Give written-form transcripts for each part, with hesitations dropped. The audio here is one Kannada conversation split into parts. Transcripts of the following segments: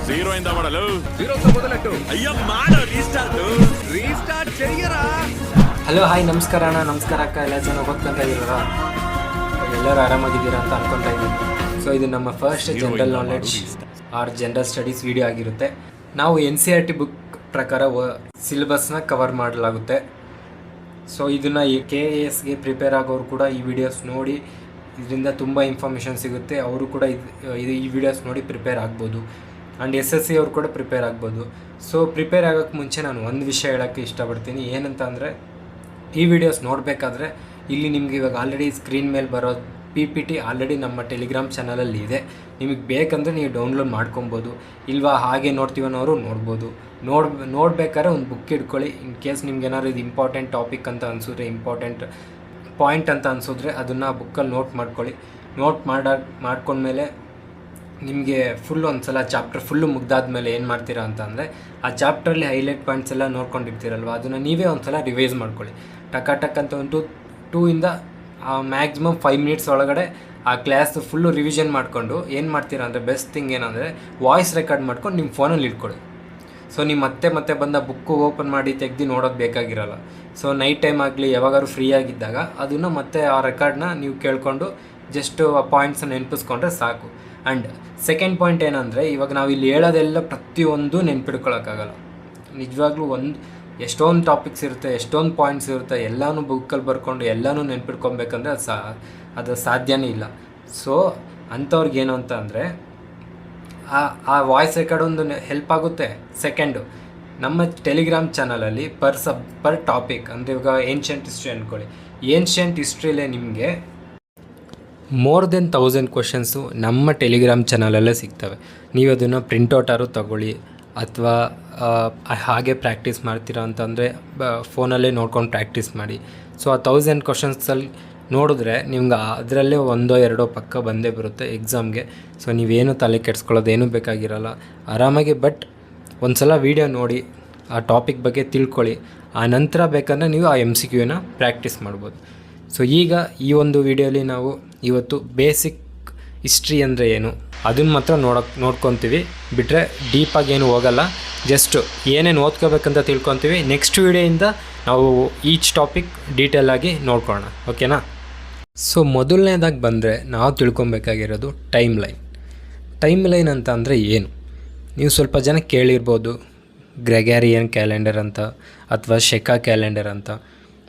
జీరో అయిందా ಮಾಡಲು జీరోతో మొదలెట్టు. అయ్యో ಮಾಡು ರೀಸ್ಟಾರ್ಟ್ చెయ్యరా. ಹಲೋ ಹಾಯ್ ನಮಸ್ಕಾರ ಅಣ್ಣ, ನಮಸ್ಕಾರ ಅಕ್ಕ. ಎಲ್ಲ ಚೆನ್ನಾಗಿ ಓದ್ಕೊಂತ ಇದ್ದೀರಾ? ಎಲ್ಲರೂ ಆರಾಮಾಗಿದ್ದೀರಾ ಅಂತ ಅನ್ಕೊತಾ ಇದ್ದೀನಿ. ಸೊ ಇದು ನಮ್ಮ first general knowledge or general studies video ಆಗಿರುತ್ತೆ. ನಾವು NCERT ಬುಕ್ ಪ್ರಕಾರ ಸಿಲೆಬಸ್ನ ಕವರ್ ಮಾಡಲಾಗುತ್ತೆ. ಸೊ ಇದನ್ನು KASಗೆ ಪ್ರಿಪೇರ್ ಆಗೋರು ಕೂಡ ಈ ವಿಡಿಯೋಸ್ ನೋಡಿ ಇದರಿಂದ ತುಂಬ ಇನ್ಫಾರ್ಮೇಷನ್ ಸಿಗುತ್ತೆ. ಅವರು ಕೂಡ ಈ ವಿಡಿಯೋಸ್ ನೋಡಿ ಪ್ರಿಪೇರ್ ಆಗ್ಬೋದು. ಆ್ಯಂಡ್ SSC ಅವ್ರು ಕೂಡ ಪ್ರಿಪೇರ್ ಆಗ್ಬೋದು. ಸೊ ಪ್ರಿಪೇರ್ ಆಗೋಕ್ಕೆ ಮುಂಚೆ ನಾನು ಒಂದು ವಿಷಯ ಹೇಳೋಕ್ಕೆ ಇಷ್ಟಪಡ್ತೀನಿ. ಏನಂತ ಅಂದರೆ, ಈ ವಿಡಿಯೋಸ್ ನೋಡಬೇಕಾದ್ರೆ ಇಲ್ಲಿ ನಿಮಗೆ ಇವಾಗ ಆಲ್ರೆಡಿ ಸ್ಕ್ರೀನ್ ಮೇಲೆ ಬರೋ PPT ಆಲ್ರೆಡಿ ನಮ್ಮ ಟೆಲಿಗ್ರಾಮ್ ಚಾನಲಲ್ಲಿ ಇದೆ. ನಿಮಗೆ ಬೇಕಂದರೆ ನೀವು ಡೌನ್ಲೋಡ್ ಮಾಡ್ಕೊಬೋದು, ಇಲ್ವಾ ಹಾಗೆ ನೋಡ್ತೀವನ್ನೋರು ನೋಡ್ಬೋದು. ನೋಡ್ಬೇಕಾದ್ರೆ ಒಂದು ಬುಕ್ ಇಟ್ಕೊಳ್ಳಿ. ಇನ್ ಕೇಸ್ ನಿಮ್ಗೆ ಏನಾದ್ರು ಇದು ಇಂಪಾರ್ಟೆಂಟ್ ಟಾಪಿಕ್ ಅಂತ ಅನಿಸಿದ್ರೆ, ಇಂಪಾರ್ಟೆಂಟ್ ಪಾಯಿಂಟ್ ಅಂತ ಅನಿಸಿದ್ರೆ ಅದನ್ನು ಬುಕ್ಕಲ್ಲಿ ನೋಟ್ ಮಾಡ್ಕೊಳ್ಳಿ. ನೋಟ್ ಮಾಡ್ಕೊಂಡ್ಮೇಲೆ ನಿಮಗೆ ಫುಲ್ ಒಂದು ಸಲ ಚಾಪ್ಟರ್ ಫುಲ್ಲು ಮುಗ್ದಾದ್ಮೇಲೆ ಏನು ಮಾಡ್ತೀರಾ ಅಂತ ಅಂದರೆ, ಆ ಚಾಪ್ಟ್ರಲ್ಲಿ ಹೈಲೈಟ್ ಪಾಯಿಂಟ್ಸ್ ಎಲ್ಲ ನೋಡ್ಕೊಂಡಿರ್ತೀರಲ್ವ, ಅದನ್ನು ನೀವೇ ಒಂದು ಸಲ ರಿವೈಸ್ ಮಾಡ್ಕೊಳ್ಳಿ. ಟಕ್ ಅಂತ ಒಂದು 2 ಇಂದ ಮ್ಯಾಕ್ಸಿಮಮ್ 5 ಮಿನಿಟ್ಸ್ ಒಳಗಡೆ ಆ ಕ್ಲಾಸ್ ಫುಲ್ಲು ರಿವಿಷನ್ ಮಾಡಿಕೊಂಡು ಏನು ಮಾಡ್ತೀರಾ ಅಂದರೆ, ಬೆಸ್ಟ್ ಥಿಂಗ್ ಏನಂದರೆ ವಾಯ್ಸ್ ರೆಕಾರ್ಡ್ ಮಾಡ್ಕೊಂಡು ನಿಮ್ಮ ಫೋನಲ್ಲಿ ಇಟ್ಕೊಳ್ಳಿ. ಸೊ ನೀವು ಮತ್ತೆ ಬಂದ ಬುಕ್ಕು ಓಪನ್ ಮಾಡಿ ತೆಗ್ದು ನೋಡೋದು ಬೇಕಾಗಿರಲ್ಲ. ಸೊ ನೈಟ್ ಟೈಮ್ ಆಗಲಿ ಯಾವಾಗಾದ್ರು ಫ್ರೀ ಆಗಿದ್ದಾಗ ಅದನ್ನು ಮತ್ತೆ ಆ ರೆಕಾರ್ಡ್ನ ನೀವು ಕೇಳಿಕೊಂಡು ಜಸ್ಟ್ ಆ ಪಾಯಿಂಟ್ಸನ್ನು ನೆನಪಿಸ್ಕೊಂಡ್ರೆ ಸಾಕು. ಆ್ಯಂಡ್ ಸೆಕೆಂಡ್ ಪಾಯಿಂಟ್ ಏನಂದರೆ, ಇವಾಗ ನಾವು ಇಲ್ಲಿ ಹೇಳೋದೆಲ್ಲ ಪ್ರತಿಯೊಂದು ನೆನ್ಪಿಡ್ಕೊಳ್ಳೋಕ್ಕಾಗಲ್ಲ. ನಿಜವಾಗ್ಲೂ ಎಷ್ಟೊಂದು ಟಾಪಿಕ್ಸ್ ಇರುತ್ತೆ, ಎಷ್ಟೊಂದು ಪಾಯಿಂಟ್ಸ್ ಇರುತ್ತೆ. ಎಲ್ಲನೂ ಬುಕ್ಕಲ್ಲಿ ಬರ್ಕೊಂಡು ಎಲ್ಲನೂ ನೆನ್ಪಿಡ್ಕೊಬೇಕಂದ್ರೆ ಅದು ಸಾಧ್ಯನೇ ಇಲ್ಲ. ಸೊ ಅಂಥವ್ರಿಗೇನು ಅಂತ ಅಂದರೆ, ಆ ವಾಯ್ಸ್ ರೆಕಾರ್ಡ್ ಒಂದು ಹೆಲ್ಪ್ ಆಗುತ್ತೆ. ಸೆಕೆಂಡು, ನಮ್ಮ ಟೆಲಿಗ್ರಾಮ್ ಚಾನಲಲ್ಲಿ ಪರ್ ಟಾಪಿಕ್ ಅಂದರೆ, ಇವಾಗ ಏನ್ಷಿಯಂಟ್ ಹಿಸ್ಟ್ರಿ ಅಂದ್ಕೊಳ್ಳಿ. ಏನ್ಷಿಯಂಟ್ ಹಿಸ್ಟ್ರಿಲೇ ನಿಮಗೆ ಮೋರ್ ದೆನ್ 1000 ಕ್ವೆಶನ್ಸು ನಮ್ಮ ಟೆಲಿಗ್ರಾಮ್ ಚಾನಲಲ್ಲೇ ಸಿಗ್ತವೆ. ನೀವು ಅದನ್ನು ಪ್ರಿಂಟೌಟಾರು ತಗೊಳ್ಳಿ, ಅಥವಾ ಹಾಗೆ ಪ್ರಾಕ್ಟೀಸ್ ಮಾಡ್ತೀರಾ ಅಂತಂದರೆ ಫೋನಲ್ಲೇ ನೋಡ್ಕೊಂಡು ಪ್ರಾಕ್ಟೀಸ್ ಮಾಡಿ. ಸೊ ಆ 1000 ಕ್ವೆಶನ್ಸಲ್ಲಿ ನೋಡಿದ್ರೆ ನಿಮ್ಗೆ ಅದರಲ್ಲೇ 1-2 ಪಕ್ಕ ಬಂದೇ ಬರುತ್ತೆ ಎಕ್ಸಾಮ್ಗೆ. ಸೊ ನೀವೇನು ತಲೆ ಕೆಡಿಸ್ಕೊಳ್ಳೋದೇನೂ ಬೇಕಾಗಿರಲ್ಲ, ಆರಾಮಾಗಿ. ಬಟ್ ಒಂದು ಸಲ ವೀಡಿಯೋ ನೋಡಿ ಆ ಟಾಪಿಕ್ ಬಗ್ಗೆ ತಿಳ್ಕೊಳ್ಳಿ. ಆ ನಂತರ ಬೇಕಂದರೆ ನೀವು ಆ MCQನ ಪ್ರಾಕ್ಟೀಸ್ ಮಾಡ್ಬೋದು. ಸೊ ಈಗ ಈ ಒಂದು ವಿಡಿಯೋಲಿ ನಾವು ಇವತ್ತು ಬೇಸಿಕ್ ಹಿಸ್ಟ್ರಿ ಅಂದರೆ ಏನು ಅದನ್ನು ಮಾತ್ರ ನೋಡ್ಕೊತೀವಿ. ಬಿಟ್ಟರೆ ಡೀಪಾಗಿ ಏನು ಹೋಗಲ್ಲ, ಜಸ್ಟ್ ಏನೇನು ಓದ್ಕೋಬೇಕಂತ ತಿಳ್ಕೊತೀವಿ. ನೆಕ್ಸ್ಟ್ ವಿಡಿಯೋಯಿಂದ ನಾವು ಈಚ್ ಟಾಪಿಕ್ ಡೀಟೇಲಾಗಿ ನೋಡ್ಕೊಳ್ಳೋಣ, ಓಕೆನಾ? ಸೊ ಮೊದಲನೇದಾಗಿ ಬಂದರೆ ನಾವು ತಿಳ್ಕೊಬೇಕಾಗಿರೋದು ಟೈಮ್ ಲೈನ್ ಅಂತ ಅಂದರೆ ಏನು? ನೀವು ಸ್ವಲ್ಪ ಜನ ಕೇಳಿರ್ಬೋದು, ಗ್ರೆಗೇರಿಯನ್ ಕ್ಯಾಲೆಂಡರ್ ಅಂತ ಅಥವಾ ಶೆಕಾ ಕ್ಯಾಲೆಂಡರ್ ಅಂತ.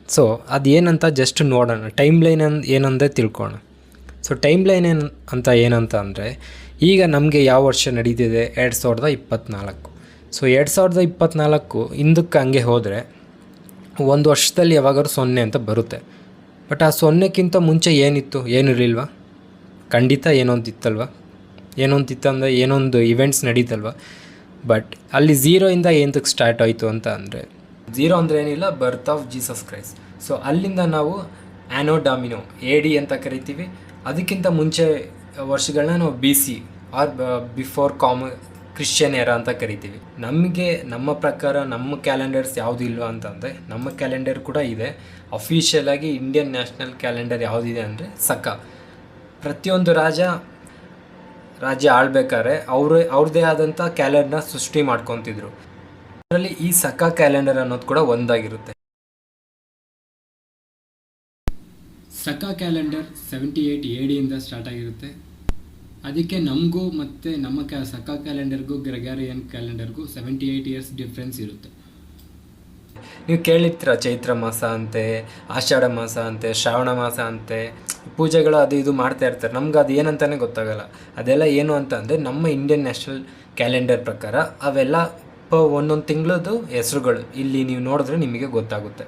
ಸೊ ಅದೇನಂತ ಜಸ್ಟ್ ನೋಡೋಣ. ಟೈಮ್ ಲೈನ್ ಏನಂದರೆ ತಿಳ್ಕೊಳ್ಳೋಣ. ಸೊ ಟೈಮ್ ಲೈನ್ ಅಂತ ಏನಂತ ಅಂದರೆ, ಈಗ ನಮಗೆ ಯಾವ ವರ್ಷ ನಡೀತಿದೆ? 2024. ಸೊ 2024 ಹಿಂದಕ್ಕೆ ಹಂಗೆ ಹೋದರೆ ಒಂದು ವರ್ಷದಲ್ಲಿ ಯಾವಾಗಾದ್ರು 0 ಅಂತ ಬರುತ್ತೆ. ಬಟ್ ಆ 0ಕ್ಕಿಂತ ಮುಂಚೆ ಏನಿತ್ತು? ಏನಿರಲಿಲ್ವ? ಖಂಡಿತ ಏನೊಂದಿತ್ತಲ್ವ? ಏನೊಂದಿತ್ತಂದರೆ ಏನೊಂದು ಇವೆಂಟ್ಸ್ ನಡೀತಲ್ವ. ಬಟ್ ಅಲ್ಲಿ 0ಇಂದ ಏನಕ್ಕೆ ಸ್ಟಾರ್ಟ್ ಆಯಿತು ಅಂತ ಅಂದರೆ, 0 ಅಂದರೆ ಏನಿಲ್ಲ, ಬರ್ತ್ ಆಫ್ ಜೀಸಸ್ ಕ್ರೈಸ್ಟ್. ಸೊ ಅಲ್ಲಿಂದ ನಾವು ಆ್ಯನೋ ಡಾಮಿನೋ AD ಅಂತ ಕರಿತೀವಿ. ಅದಕ್ಕಿಂತ ಮುಂಚೆ ವರ್ಷಗಳನ್ನ ನಾವು BC or before Christian era ಅಂತ ಕರಿತೀವಿ. ನಮ್ಮ ಪ್ರಕಾರ ನಮ್ಮ ಕ್ಯಾಲೆಂಡರ್ಸ್ ಯಾವುದು ಇಲ್ವಾ ಅಂತಂದರೆ, ನಮ್ಮ ಕ್ಯಾಲೆಂಡರ್ ಕೂಡ ಇದೆ. ಅಫಿಷಿಯಲಾಗಿ ಇಂಡಿಯನ್ ನ್ಯಾಷನಲ್ ಕ್ಯಾಲೆಂಡರ್ ಯಾವುದಿದೆ ಅಂದರೆ ಸಕ. ಪ್ರತಿಯೊಂದು ರಾಜ್ಯ ಆಳ್ಬೇಕಾದ್ರೆ ಅವ್ರದ್ದೇ ಆದಂಥ ಕ್ಯಾಲೆಂಡರ್ನ ಸೃಷ್ಟಿ ಮಾಡ್ಕೊತಿದ್ರು. ಅದರಲ್ಲಿ ಈ ಸಕ ಕ್ಯಾಲೆಂಡರ್ ಅನ್ನೋದು ಕೂಡ ಒಂದಾಗಿರುತ್ತೆ. ಸಕ ಕ್ಯಾಲೆಂಡರ್ 78 ADಯಿಂದ ಸ್ಟಾರ್ಟ್ ಆಗಿರುತ್ತೆ. ಅದಕ್ಕೆ ನಮಗೂ ಮತ್ತು ನಮ್ಮ ಸಕ ಕ್ಯಾಲೆಂಡರ್ಗೂ ಗ್ರೆಗೇರಿಯನ್ ಕ್ಯಾಲೆಂಡರ್ಗೂ 78 ಇಯರ್ಸ್ ಡಿಫ್ರೆನ್ಸ್ ಇರುತ್ತೆ. ನೀವು ಕೇಳಿರ್ತೀರ, ಚೈತ್ರ ಮಾಸ ಅಂತೆ, ಆಷಾಢ ಮಾಸ ಅಂತೆ, ಶ್ರಾವಣ ಮಾಸ ಅಂತೆ, ಪೂಜೆಗಳು ಅದು ಇದು ಮಾಡ್ತಾ ಇರ್ತಾರೆ. ನಮ್ಗೆ ಅದು ಏನಂತಲೇ ಗೊತ್ತಾಗಲ್ಲ. ಅದೆಲ್ಲ ಏನು ಅಂತ ಅಂದರೆ, ನಮ್ಮ ಇಂಡಿಯನ್ ನ್ಯಾಷನಲ್ ಕ್ಯಾಲೆಂಡರ್ ಪ್ರಕಾರ ಅವೆಲ್ಲ ಒಂದೊಂದು ತಿಂಗಳದ್ದು ಹೆಸರುಗಳು ಇಲ್ಲಿ ನೀವು ನೋಡಿದ್ರೆ ನಿಮಗೆ ಗೊತ್ತಾಗುತ್ತೆ.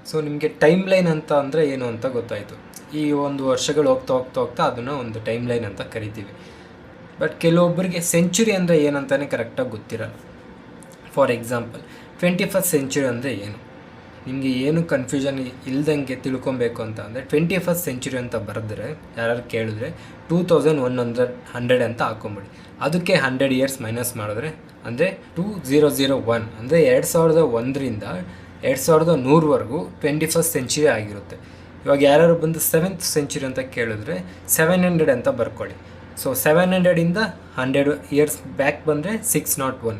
ಸೊ ನಿಮಗೆ ಟೈಮ್ ಲೈನ್ ಅಂತ ಅಂದರೆ ಏನು ಅಂತ ಗೊತ್ತಾಯಿತು. ಈ ಒಂದು ವರ್ಷಗಳು ಹೋಗ್ತಾ ಅದನ್ನು ಒಂದು ಟೈಮ್ ಲೈನ್ ಅಂತ ಕರಿತೀವಿ. ಬಟ್ ಕೆಲವೊಬ್ಬರಿಗೆ ಸೆಂಚುರಿ ಅಂದರೆ ಏನಂತಲೇ ಕರೆಕ್ಟಾಗಿ ಗೊತ್ತಿರಲ್ಲ. ಫಾರ್ ಎಕ್ಸಾಂಪಲ್ 21st ಸೆಂಚುರಿ ಅಂದರೆ ಏನು? ನಿಮಗೆ ಏನು ಕನ್ಫ್ಯೂಷನ್ ಇಲ್ದಂಗೆ ತಿಳ್ಕೊಬೇಕು ಅಂತ ಅಂದರೆ, 21st ಸೆಂಚುರಿ ಅಂತ ಬರೆದ್ರೆ ಯಾರು ಕೇಳಿದ್ರೆ 2100 ಅಂತ ಹಾಕೊಂಬಿಡಿ. ಅದಕ್ಕೆ 100 ಇಯರ್ಸ್ ಮೈನಸ್ ಮಾಡಿದ್ರೆ ಅಂದರೆ 2001 ಅಂದರೆ 2001ರಿಂದ 2100ವರೆಗೂ 21st ಸೆಂಚುರಿ ಆಗಿರುತ್ತೆ. ಇವಾಗ ಯಾರು ಬಂದು 7th ಸೆಂಚುರಿ ಅಂತ ಕೇಳಿದ್ರೆ 700 ಅಂತ ಬರ್ಕೊಳ್ಳಿ. ಸೊ 700 100 ಇಯರ್ಸ್ ಬ್ಯಾಕ್ ಬಂದರೆ 601,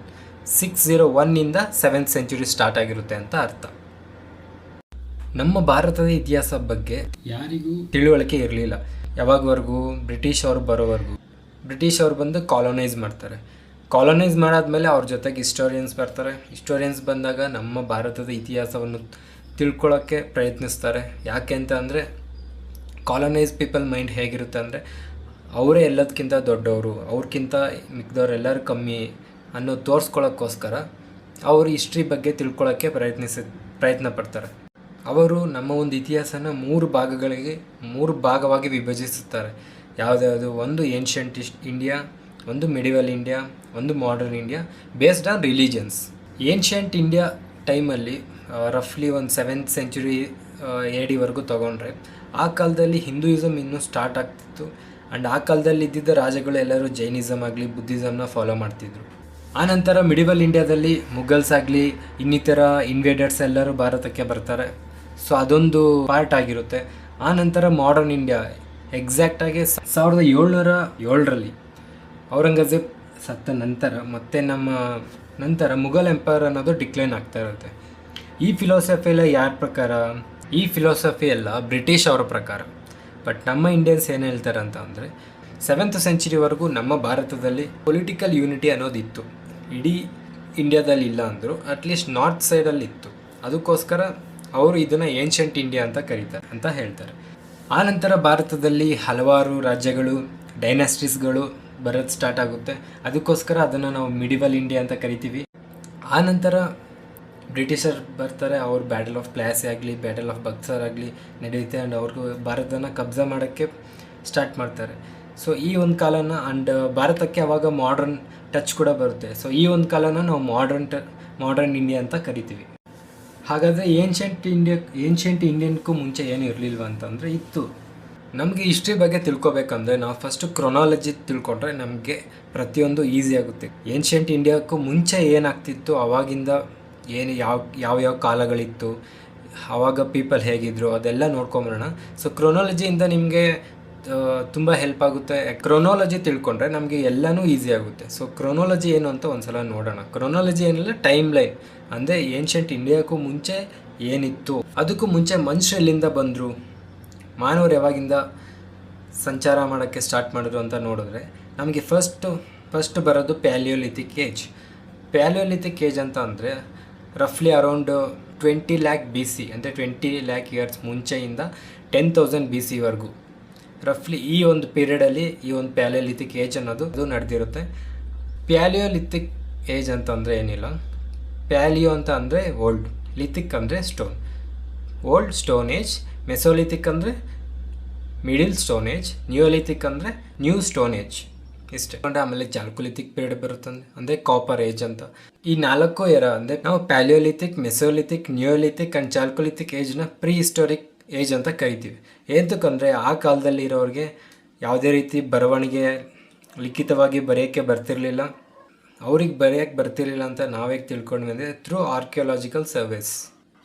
601 7th ಸೆಂಚುರಿ ಸ್ಟಾರ್ಟ್ ಆಗಿರುತ್ತೆ ಅಂತ ಅರ್ಥ. ನಮ್ಮ ಭಾರತದ ಇತಿಹಾಸ ಬಗ್ಗೆ ಯಾರಿಗೂ ತಿಳುವಳಿಕೆ ಇರಲಿಲ್ಲ ಯಾವಾಗವರೆಗೂ ಬ್ರಿಟಿಷ್ ಅವ್ರು ಬರೋವರೆಗೂ. ಬ್ರಿಟಿಷ್ ಅವ್ರು ಬಂದು ಕಾಲೋನೈಸ್ ಮಾಡ್ತಾರೆ. ಕಾಲೋನೈಸ್ ಮಾಡಾದ್ಮೇಲೆ ಅವ್ರ ಜೊತೆಗೆ ಹಿಸ್ಟೋರಿಯನ್ಸ್ ಬರ್ತಾರೆ. ಹಿಸ್ಟೋರಿಯನ್ಸ್ ಬಂದಾಗ ನಮ್ಮ ಭಾರತದ ಇತಿಹಾಸವನ್ನು ತಿಳ್ಕೊಳ್ಳೋಕ್ಕೆ ಪ್ರಯತ್ನಿಸ್ತಾರೆ. ಯಾಕೆ ಅಂತ ಅಂದರೆ ಕಾಲೋನೈಸ್ ಪೀಪಲ್ ಮೈಂಡ್ ಹೇಗಿರುತ್ತೆ ಅಂದರೆ ಅವರೇ ಎಲ್ಲದಕ್ಕಿಂತ ದೊಡ್ಡವರು, ಅವ್ರಿಗಿಂತ ಮಿಕ್ದವ್ರೆಲ್ಲರೂ ಕಮ್ಮಿ ಅನ್ನೋ ತೋರಿಸ್ಕೊಳ್ಳೋಕ್ಕೋಸ್ಕರ ಅವರು ಹಿಸ್ಟ್ರಿ ಬಗ್ಗೆ ತಿಳ್ಕೊಳ್ಳೋಕ್ಕೆ ಪ್ರಯತ್ನ ಪಡ್ತಾರೆ. ಅವರು ನಮ್ಮ ಒಂದು ಇತಿಹಾಸನ 3 ಭಾಗವಾಗಿ ವಿಭಜಿಸುತ್ತಾರೆ. ಯಾವುದ್ಯಾವುದು, ಒಂದು ಏನ್ಷಂಟ್ ಇಂಡಿಯಾ, ಒಂದು ಮಿಡಿವಲ್ ಇಂಡಿಯಾ, ಒಂದು modern India based on religions. Ancient India ಟೈಮಲ್ಲಿ ರಫ್ಲಿ ಒಂದು 7th ಸೆಂಚುರಿ AD ವರೆಗೂ ತೊಗೊಂಡ್ರೆ ಆ ಕಾಲದಲ್ಲಿ ಹಿಂದೂಯಿಸಮ್ ಇನ್ನೂ ಸ್ಟಾರ್ಟ್ ಆಗ್ತಿತ್ತು. ಆ್ಯಂಡ್ ಆ ಕಾಲದಲ್ಲಿ ಇದ್ದಿದ್ದ ರಾಜಗಳು ಎಲ್ಲರೂ ಜೈನಿಸಮ್ ಆಗಲಿ ಬುದ್ಧಿಸಮ್ನ ಫಾಲೋ ಮಾಡ್ತಿದ್ರು. ಆನಂತರ ಮಿಡಿವಲ್ ಇಂಡಿಯಾದಲ್ಲಿ ಮುಘಲ್ಸ್ ಆಗಲಿ ಇನ್ನಿತರ ಇನ್ವೇಡರ್ಸ್ ಎಲ್ಲರೂ ಭಾರತಕ್ಕೆ ಬರ್ತಾರೆ. ಸೊ ಅದೊಂದು ಪಾರ್ಟ್ ಆಗಿರುತ್ತೆ. ಆನಂತರ ಮಾಡರ್ನ್ ಇಂಡಿಯಾ ಎಕ್ಸಾಕ್ಟಾಗಿ 1707 ಔರಂಗಜೇಬ್ ಸತ್ತ ನಂತರ ಮತ್ತೆ ನಮ್ಮ ನಂತರ ಮುಘಲ್ ಎಂಪೈರ್ ಅನ್ನೋದು ಡಿಕ್ಲೈನ್ ಆಗ್ತಾ ಇರುತ್ತೆ. ಈ ಫಿಲಾಸಫಿ ಎಲ್ಲ ಯಾರ ಪ್ರಕಾರ? ಈ ಫಿಲಾಸಫಿ ಎಲ್ಲ ಬ್ರಿಟಿಷ್ ಅವರ ಪ್ರಕಾರ. ಬಟ್ ನಮ್ಮ ಇಂಡಿಯನ್ಸ್ ಏನು ಹೇಳ್ತಾರೆ ಅಂತ ಅಂದರೆ 7th ಸೆಂಚುರಿವರೆಗೂ ನಮ್ಮ ಭಾರತದಲ್ಲಿ ಪೊಲಿಟಿಕಲ್ ಯೂನಿಟಿ ಅನ್ನೋದಿತ್ತು. ಇಡೀ ಇಂಡಿಯಾದಲ್ಲಿ ಇಲ್ಲ ಅಂದರು, ಅಟ್ಲೀಸ್ಟ್ ನಾರ್ತ್ ಸೈಡಲ್ಲಿ ಇತ್ತು. ಅದಕ್ಕೋಸ್ಕರ ಅವರು ಇದನ್ನು ಏನ್ಷಂಟ್ ಇಂಡಿಯಾ ಅಂತ ಕರೀತಾರೆ ಅಂತ ಹೇಳ್ತಾರೆ. ಆನಂತರ ಭಾರತದಲ್ಲಿ ಹಲವಾರು ರಾಜ್ಯಗಳು ಡೈನಾಸ್ಟೀಸ್ಗಳು ಬರೋದು ಸ್ಟಾರ್ಟ್ ಆಗುತ್ತೆ. ಅದಕ್ಕೋಸ್ಕರ ಅದನ್ನು ನಾವು ಮಿಡಿವಲ್ ಇಂಡಿಯಾ ಅಂತ ಕರಿತೀವಿ. ಆನಂತರ ಬ್ರಿಟಿಷರ್ ಬರ್ತಾರೆ. ಅವ್ರು ಬ್ಯಾಟಲ್ ಆಫ್ ಪ್ಲಾಸಿ ಆಗಲಿ ಬ್ಯಾಟಲ್ ಆಫ್ ಬಕ್ಸರ್ ಆಗಲಿ ನಡೆಯುತ್ತೆ. ಆ್ಯಂಡ್ ಅವ್ರಿಗೂ ಭಾರತನ ಕಬ್ಜಾ ಮಾಡೋಕ್ಕೆ ಸ್ಟಾರ್ಟ್ ಮಾಡ್ತಾರೆ. ಸೊ ಈ ಒಂದು ಕಾಲನ ಆ್ಯಂಡ್ ಭಾರತಕ್ಕೆ ಅವಾಗ ಮಾಡರ್ನ್ ಟಚ್ ಕೂಡ ಬರುತ್ತೆ. ಸೊ ಈ ಒಂದು ಕಾಲನ ನಾವು ಮಾಡರ್ನ್ ಇಂಡಿಯಾ ಅಂತ ಕರಿತೀವಿ. ಹಾಗಾದರೆ ಏನ್ಷಂಟ್ ಇಂಡಿಯನ್ಗೂ ಮುಂಚೆ ಏನು ಇರಲಿಲ್ವ ಅಂತಂದರೆ ಇತ್ತು. ನಮಗೆ ಹಿಸ್ಟ್ರಿ ಬಗ್ಗೆ ತಿಳ್ಕೊಬೇಕಂದ್ರೆ ನಾವು ಫಸ್ಟು ಕ್ರೊನಾಲಜಿ ತಿಳ್ಕೊಂಡ್ರೆ ನಮಗೆ ಪ್ರತಿಯೊಂದು ಈಸಿ ಆಗುತ್ತೆ. ಏನ್ಷಂಟ್ ಇಂಡಿಯಾಕ್ಕೂ ಮುಂಚೆ ಏನಾಗ್ತಿತ್ತು, ಆವಾಗಿಂದ ಏನು ಯಾವ ಕಾಲಗಳಿತ್ತು, ಆವಾಗ ಪೀಪಲ್ ಹೇಗಿದ್ರು ಅದೆಲ್ಲ ನೋಡ್ಕೊಂಬರೋಣ. ಸೊ ಕ್ರೊನಾಲಜಿಯಿಂದ ನಿಮಗೆ ತುಂಬ ಹೆಲ್ಪ್ ಆಗುತ್ತೆ. ಕ್ರೊನಾಲಜಿ ತಿಳ್ಕೊಂಡ್ರೆ ನಮಗೆ ಎಲ್ಲನೂ ಈಸಿ ಆಗುತ್ತೆ. ಸೊ ಕ್ರೊನಾಲಜಿ ಏನು ಅಂತ ಒಂದು ಸಲ ನೋಡೋಣ. ಕ್ರೊನಾಲಜಿ ಏನಿಲ್ಲ, ಟೈಮ್ ಲೈನ್ ಅಂದರೆ ಏನ್ಷಂಟ್ ಇಂಡಿಯಾಕ್ಕೂ ಮುಂಚೆ ಏನಿತ್ತು, ಅದಕ್ಕೂ ಮುಂಚೆ ಮನುಷ್ಯರು ಎಲ್ಲಿಂದ ಬಂದರು, ಮಾನವರು ಯಾವಾಗಿಂದ ಸಂಚಾರ ಮಾಡೋಕ್ಕೆ ಸ್ಟಾರ್ಟ್ ಮಾಡಿದ್ರು ಅಂತ ನೋಡಿದ್ರೆ ನಮಗೆ ಫಸ್ಟ್ ಬರೋದು ಪ್ಯಾಲಿಯೋಲಿಥಿಕ್ ಏಜ್. ಪ್ಯಾಲಿಯೋಲಿಥಿಕ್ ಏಜ್ ಅಂತ ಅಂದರೆ ರಫ್ಲಿ ಅರೌಂಡ್ 20 lakh BC ಅಂದರೆ 20 lakh ಇಯರ್ಸ್ ಮುಂಚೆಯಿಂದ 10,000 BC ರಫ್ಲಿ ಈ ಒಂದು ಪೀರಿಯಡಲ್ಲಿ ಈ ಒಂದು ಪ್ಯಾಲಿಯೋಲಿಥಿಕ್ ಏಜ್ ಅನ್ನೋದು ನಡೆದಿರುತ್ತೆ. ಪ್ಯಾಲಿಯೋಲಿಥಿಕ್ ಏಜ್ ಅಂತಂದರೆ ಏನಿಲ್ಲ, ಪ್ಯಾಲಿಯೋ ಅಂತ ಅಂದರೆ ಓಲ್ಡ್, ಲಿಥಿಕ್ ಅಂದರೆ stone, old stone age. Mesolithic ಅಂದರೆ ಮಿಡಿಲ್ ಸ್ಟೋನ್ ಏಜ್, ನಿಯೋಲಿಥಿಕ್ ಅಂದರೆ ನ್ಯೂ ಸ್ಟೋನ್ ಏಜ್. ಇಷ್ಟೇ. ಆಮೇಲೆ ಚಾಲ್ಕೊಲಿಥಿಕ್ ಪೀರಿಯಡ್ ಬರುತ್ತೆ ಅಂದರೆ ಕಾಪರ್ ಏಜ್ ಅಂತ. ಈ 4 ಎರಾ ಅಂದರೆ ನಾವು palaeolithic, mesolithic, neolithic and chalcolithic ಏಜ್ನ ಪ್ರೀ ಹಿಸ್ಟೋರಿಕ್ ಏಜ್ ಅಂತ ಕರಿತೀವಿ. ಏತಕ್ಕಂದರೆ ಆ ಕಾಲದಲ್ಲಿ ಇರೋರಿಗೆ ಯಾವುದೇ ರೀತಿ ಬರವಣಿಗೆ ಲಿಖಿತವಾಗಿ ಬರೆಯೋಕ್ಕೆ ಬರ್ತಿರಲಿಲ್ಲ. ಅವ್ರಿಗೆ ಬರೆಯೋಕ್ಕೆ ಬರ್ತಿರಲಿಲ್ಲ ಅಂತ ನಾವೇಗೆ ತಿಳ್ಕೊಂಡ್ವಿ ಅಂದರೆ ಥ್ರೂ ಆರ್ಕಿಯಾಲಜಿಕಲ್ ಸರ್ವೇಸ್.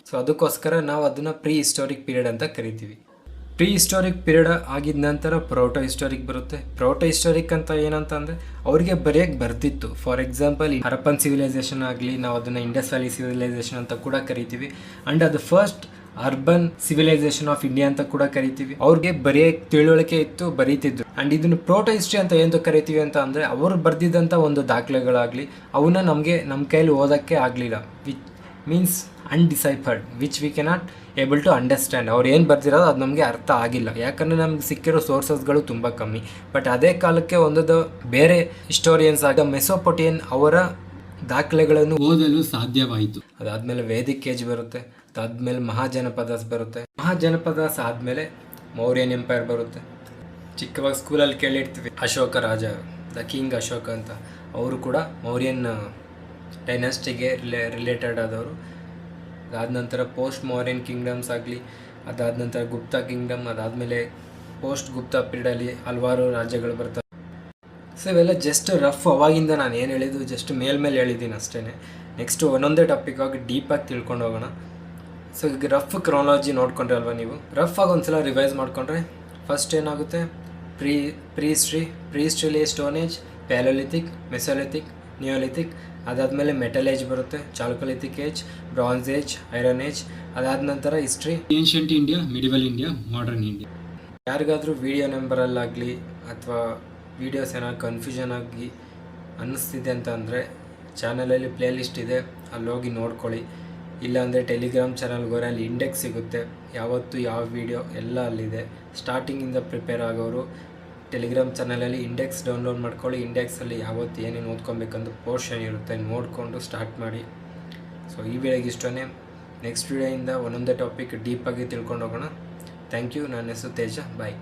ಸೊ ಅದಕ್ಕೋಸ್ಕರ ನಾವು ಅದನ್ನು ಪ್ರೀ ಹಿಸ್ಟೋರಿಕ್ ಪೀರಿಯಡ್ ಅಂತ ಕರಿತೀವಿ. ಪ್ರೀ ಹಿಸ್ಟೋರಿಕ್ ಪೀರಿಯಡ್ ಆಗಿದ ನಂತರ ಪ್ರೋಟೋ ಹಿಸ್ಟೋರಿಕ್ ಬರುತ್ತೆ. ಪ್ರೋಟೋ ಹಿಸ್ಟೋರಿಕ್ ಅಂತ ಏನಂತ ಅಂದರೆ ಅವರಿಗೆ ಬರೆಯೋಕ್ಕೆ ಬರ್ತಿತ್ತು. ಫಾರ್ ಎಕ್ಸಾಂಪಲ್ ಹರಪ್ಪನ್ ಸಿವಿಲೈಸೇಷನ್ ಆಗಲಿ, ನಾವು ಅದನ್ನು ಇಂಡಸ್ ವ್ಯಾಲಿ ಸಿವಿಲೈಸೇಷನ್ ಅಂತ ಕೂಡ ಕರಿತೀವಿ. ಆ್ಯಂಡ್ ಅದು first urban civilisation of India ಅಂತ ಕೂಡ ಕರಿತೀವಿ. ಅವ್ರಿಗೆ ಬರೆಯೋಕ್ಕೆ ತಿಳುವಳಿಕೆ ಇತ್ತು, ಬರೀತಿದ್ರು. ಆ್ಯಂಡ್ ಇದನ್ನು ಪ್ರೋಟೋ ಹಿಸ್ಟ್ರಿ ಅಂತ ಏನು ಕರಿತೀವಿ ಅಂತ ಅಂದರೆ ಅವರು ಬರೆದಿದ್ದಂಥ ಒಂದು ದಾಖಲೆಗಳಾಗಲಿ ಅವನ್ನ ನಮ್ಮ ಕೈಲಿ ಓದೋಕ್ಕೆ ಆಗಲಿಲ್ಲ. Which means undeciphered, which we cannot able to understand. ಅವ್ರು ಏನು ಬರ್ದಿರೋದು ಅದು ನಮಗೆ ಅರ್ಥ ಆಗಿಲ್ಲ, ಯಾಕಂದರೆ ನಮ್ಗೆ ಸಿಕ್ಕಿರೋ ಸೋರ್ಸಸ್ಗಳು ತುಂಬ ಕಮ್ಮಿ. ಬಟ್ ಅದೇ ಕಾಲಕ್ಕೆ ಒಂದೊಂದು ಬೇರೆ ಹಿಸ್ಟೋರಿಯನ್ಸ್ ಆಗ ಮೆಸೊಪೊಟೇಮಿಯನ್ ಅವರ ದಾಖಲೆಗಳನ್ನು ಓದಲು ಸಾಧ್ಯವಾಯಿತು. ಅದಾದಮೇಲೆ ವೇದಿಕ್ ಏಜ್ ಬರುತ್ತೆ. ಅದಾದಮೇಲೆ ಮಹಾಜನಪದಾಸ್ ಬರುತ್ತೆ. ಮಹಾಜನಪದಾಸ್ ಆದಮೇಲೆ ಮೌರ್ಯನ್ ಎಂಪೈರ್ ಬರುತ್ತೆ. ಚಿಕ್ಕವಾಗ ಸ್ಕೂಲಲ್ಲಿ ಕೇಳಿರ್ತೀವಿ ಅಶೋಕ ರಾಜ, ದ ಕಿಂಗ್ ಅಶೋಕ ಅಂತ. ಅವರು ಕೂಡ ಮೌರ್ಯನ್ ಡೈನಾಸ್ಟಿಗೆ ರಿಲೇಟೆಡ್ ಆದವರು. ಅದಾದ ನಂತರ ಪೋಸ್ಟ್ ಮೌರ್ಯನ್ ಕಿಂಗ್ಡಮ್ಸ್ ಆಗಲಿ, ಅದಾದ ನಂತರ ಗುಪ್ತಾ ಕಿಂಗ್ಡಮ್, ಅದಾದಮೇಲೆ ಪೋಸ್ಟ್ ಗುಪ್ತಾ ಪೀರಿಯಡಲ್ಲಿ ಹಲವಾರು ರಾಜ್ಯಗಳು ಬರ್ತವೆ. ಸೊ ಇವೆಲ್ಲ ಜಸ್ಟ್ ರಫ್ ಅವಾಗಿಂದ ನಾನು ಏನು ಹೇಳಿದ್ದು ಜಸ್ಟ್ ಮೇಲ್ಮೇಲೆ ಹೇಳಿದ್ದೀನಿ ಅಷ್ಟೇ. ನೆಕ್ಸ್ಟ್ ಒಂದೊಂದೇ ಟಾಪಿಕ್ ಆಗಿ ಡೀಪಾಗಿ ತಿಳ್ಕೊಂಡು ಹೋಗೋಣ. ಸೊ ಈಗ ರಫ್ ಕ್ರಾನಾಲಜಿ ನೋಡ್ಕೊಂಡ್ರೆ ಅಲ್ವಾ ನೀವು, ರಫ್ ಆಗಿ ಒಂದ್ಸಲ ರಿವೈಸ್ ಮಾಡಿಕೊಂಡ್ರೆ ಫಸ್ಟ್ ಏನಾಗುತ್ತೆ, ಪ್ರೀಸ್ಟ್ರಿಲಿ stone age, palaeolithic, mesolithic, neolithic, ಅದಾದಮೇಲೆ ಮೆಟಲ್ ಏಜ್ ಬರುತ್ತೆ, chalcolithic age, bronze age, iron age, ಅದಾದ ನಂತರ history, ancient India, medieval India, modern India. ಯಾರಿಗಾದರೂ ವೀಡಿಯೋ ನಂಬರಲ್ಲಾಗಲಿ ಅಥವಾ ವೀಡಿಯೋಸ್ ಏನಾದ್ರು ಕನ್ಫ್ಯೂಷನ್ ಆಗಿ ಅನ್ನಿಸ್ತಿದೆ ಅಂತ ಅಂದರೆ ಚಾನಲಲ್ಲಿ ಪ್ಲೇಲಿಸ್ಟ್ ಇದೆ, ಅಲ್ಲಿ ಹೋಗಿ ನೋಡ್ಕೊಳ್ಳಿ. ಇಲ್ಲಾಂದರೆ ಟೆಲಿಗ್ರಾಮ್ ಚಾನಲ್ಗೆ ಹೋದರೆ ಅಲ್ಲಿ ಇಂಡೆಕ್ಸ್ ಸಿಗುತ್ತೆ, ಯಾವತ್ತು ಯಾವ ವೀಡಿಯೋ ಎಲ್ಲ ಅಲ್ಲಿದೆ. ಸ್ಟಾರ್ಟಿಂಗಿಂದ ಪ್ರಿಪೇರ್ ಆಗೋರು ಟೆಲಿಗ್ರಾಮ್ ಚಾನಲಲ್ಲಿ ಇಂಡೆಕ್ಸ್ ಡೌನ್ಲೋಡ್ ಮಾಡ್ಕೊಳ್ಳಿ. ಇಂಡೆಕ್ಸಲ್ಲಿ ಯಾವತ್ತು ಏನೇನು ಓದ್ಕೊಬೇಕಂದು ಪೋರ್ಷನ್ ಇರುತ್ತೆ, ನೋಡಿಕೊಂಡು ಸ್ಟಾರ್ಟ್ ಮಾಡಿ. ಸೊ ಈ ವಿಡಿಯೋಗೆ ಇಷ್ಟೇ. ನೆಕ್ಸ್ಟ್ ವಿಡಿಯೋಯಿಂದ ಒಂದೊಂದೇ ಟಾಪಿಕ್ ಡೀಪಾಗಿ ತಿಳ್ಕೊಂಡು ಹೋಗೋಣ. Thank you. ನನ್ನ ಹೆಸರು ತೇಜ. ಬಾಯ್.